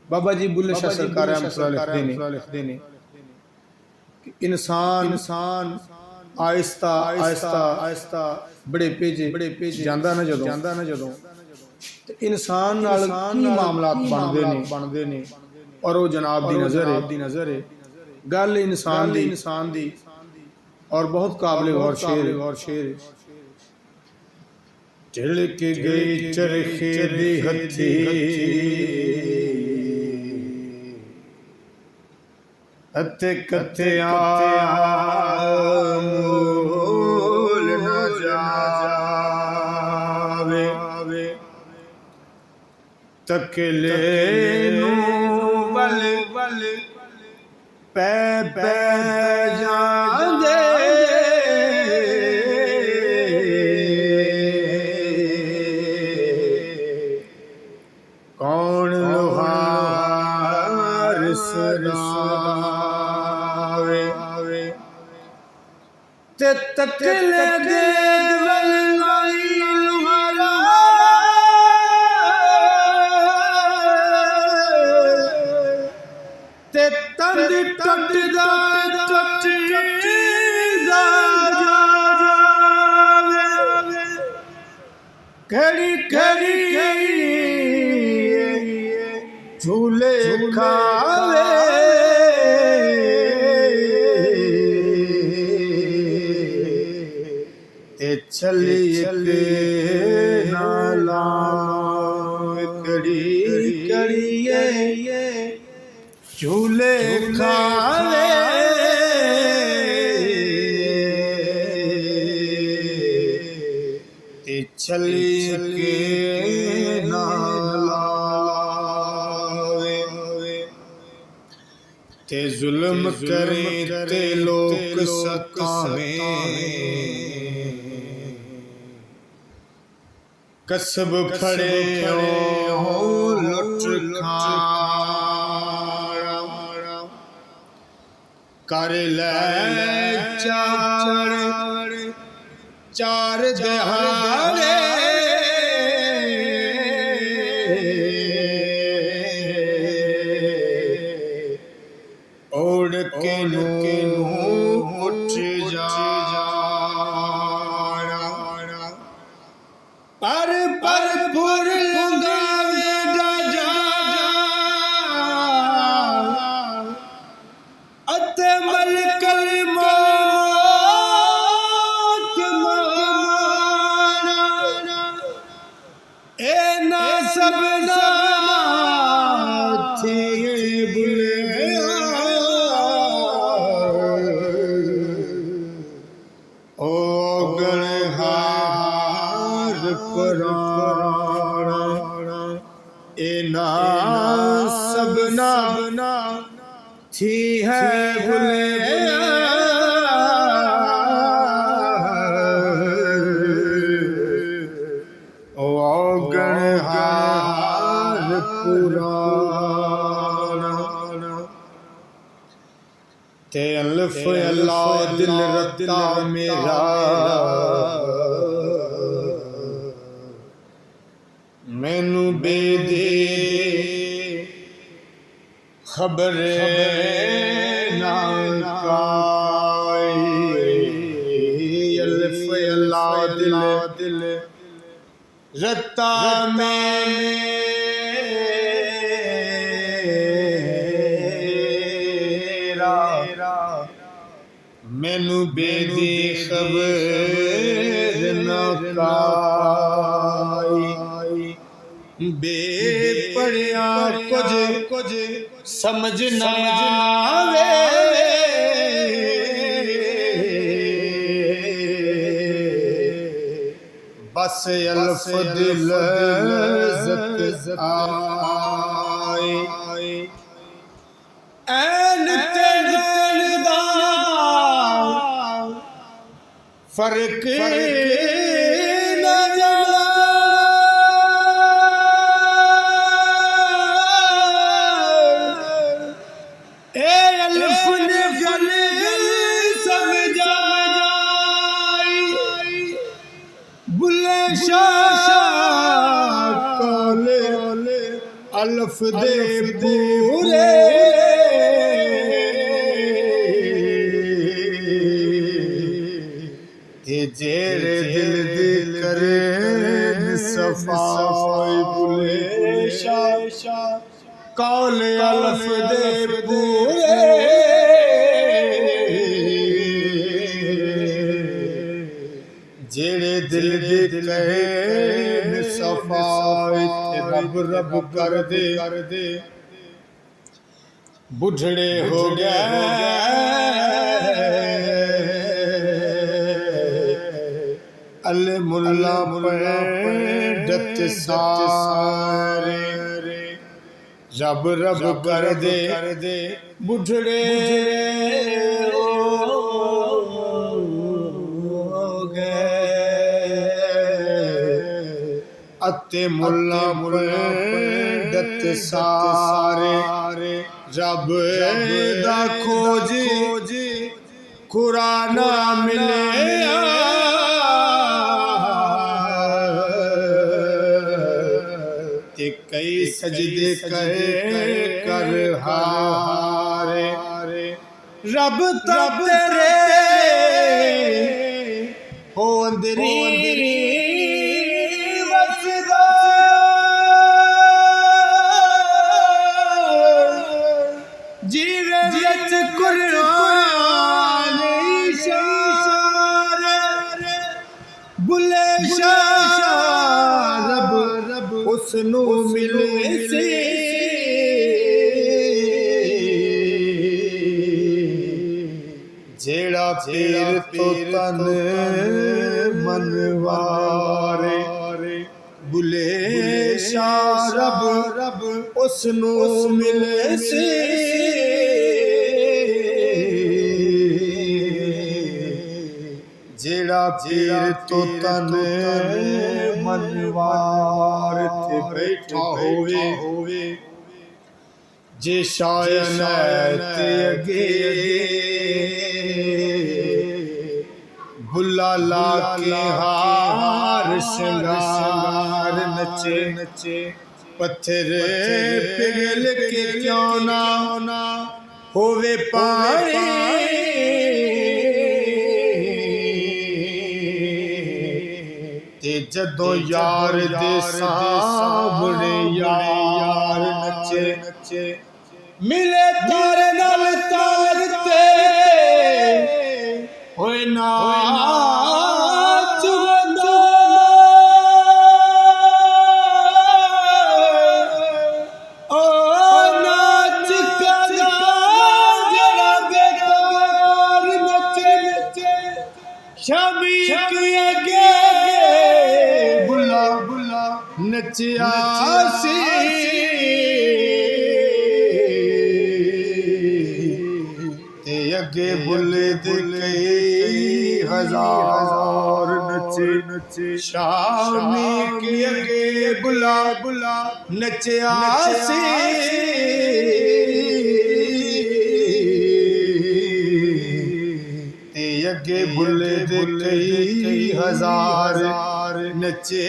बाबा जी बुल्ले शाह सरकार लिखते ने कि इंसान आहिस्ता आहिस्ता आहिस्ता बड़े पेजे जांदा ना जदों ते इंसान नाल की मामलात बनदे ने और वो जनाब दी नज़र है गल इंसान दी और बहुत काबिल गौर शेर झिलक गई चरखे दी हथी अते कथिया मूल न जावे तकले बल पै जांदे कौन लोहार सरावे ते तकले दे लोहारा ते तंद टटदा जावे घड़ी घड़ी झूले खावे ते चलिए नाला कड़ी कड़िए झूले खावे ते चलिए ते जुल्म करें ते लोग सतावें कसब खड़े हो लुट खाना कर ले चार दहाड़े ओढ़ के उठ जाना पर पुर लंगावे जा अते मलकल मौत माना ए ना सबना थी बुले एना सबना थी है बुले ओ गणहार पुराना ते अल्फ अल्लाह दिल रत्ता मेरा मैनू बेदे खबर ना अल्फ अल्लाह दिल रत्ता मेरा मैनू बेदे खबर ना बे पढ़िया कुछ समझ न आवे बस अल्फ दिल आए ऐन तेन दा फर्क न जाना ए अल्फ ने गले समझाई बुल्ले शाह काले अल्फ दे पूरे जेरे दिल करे सफाई बुले शाह कौले अल्फ दे पूरे जेरे दिल करे सफाई रब रब कर दे बुढ़ड़े हो गए अल्ले मुल्ला पंडित सारे रब रब कर दे बुढ़ड़े हो गए अते मुल्ला पंडित सारे रब दा खोजी कुरान मिले कई सजदे कहे कर हारे रब तब तेरे हो अंदरी वसदा जीवे जच कुरान इशारे बुले शाह रब उसनू मिले से जेड़ा पीर तो तन मनवारे बुले शाह रब उसनू मिले से जेड़ा पीर तो तन मनवार ते बैठा होवे जे शायन ते अगे बुला ला के हार श्रृंगार नचे पत्थर पिघल के क्यों ना होवे पानी ते जदों यार दे सामने यार नचे मिले तारे नाल तार ते होए नाच वंदा ओ नाच कदा जड़ा बेकार नचे शामी के अगे नचिया सी ते अगे बुले दे कई हजार नचे शामी के अगे बुला नचिया सी ते अगे बुले दे कई हजार नचे